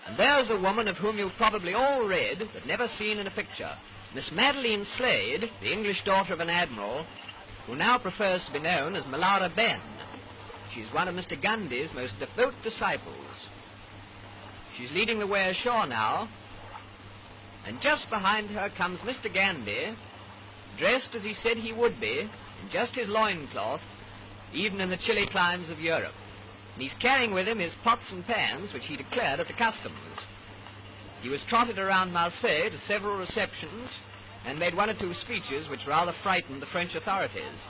And there's a woman of whom you've probably all read, but never seen in a picture. Miss Madeline Slade, the English daughter of an admiral, who now prefers to be known as Malara Ben. She's one of Mr. Gundy's most devout disciples. She's leading the way ashore now, and just behind her comes Mr. Gandy, dressed as he said he would be, in just his loincloth, even in the chilly climes of Europe. And he's carrying with him his pots and pans, which he declared at the customs. He was trotted around Marseille to several receptions and made one or two speeches which rather frightened the French authorities.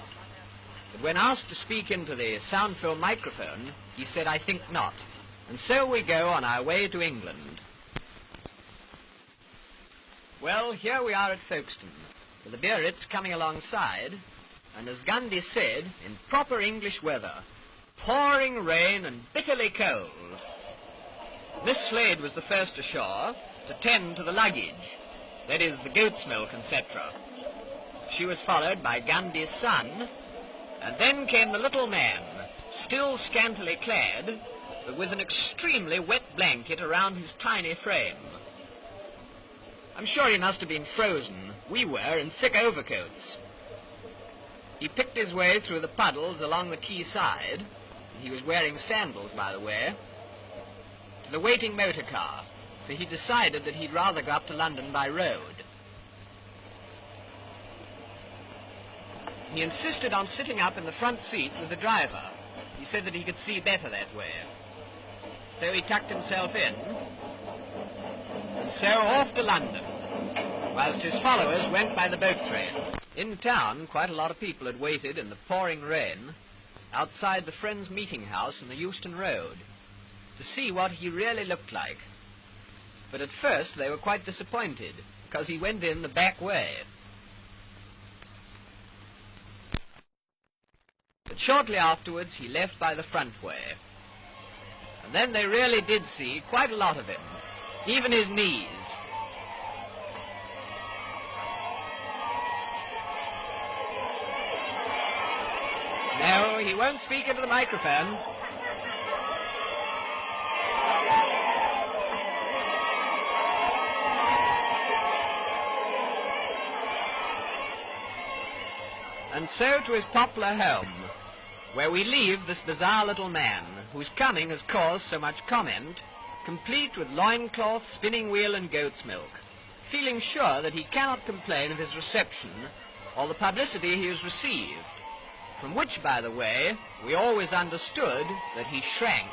But when asked to speak into the sound film microphone, he said, "I think not." And so we go on our way to England. Well, here we are at Folkestone, with the Biarritz coming alongside, and as Gundy said, in proper English weather, pouring rain and bitterly cold. Miss Slade was the first ashore to tend to the luggage, that is, the goat's milk, etc. She was followed by Gundy's son, and then came the little man, still scantily clad, but with an extremely wet blanket around his tiny frame. I'm sure he must have been frozen. We were in thick overcoats. He picked his way through the puddles along the quay side, he was wearing sandals, by the way, to the waiting motor car, for he decided that he'd rather go up to London by road. He insisted on sitting up in the front seat with the driver. He said that he could see better that way. So he tucked himself in, and so off to London, whilst his followers went by the boat train. In town, quite a lot of people had waited in the pouring rain outside the Friends Meeting House in the Euston Road to see what he really looked like. But at first they were quite disappointed, because he went in the back way. But shortly afterwards he left by the front way. And then they really did see quite a lot of him, even his knees. No, he won't speak into the microphone. And so to his poplar home, where we leave this bizarre little man, whose coming has caused so much comment, complete with loincloth, spinning wheel and goat's milk, feeling sure that he cannot complain of his reception or the publicity he has received, from which, by the way, we always understood that he shrank.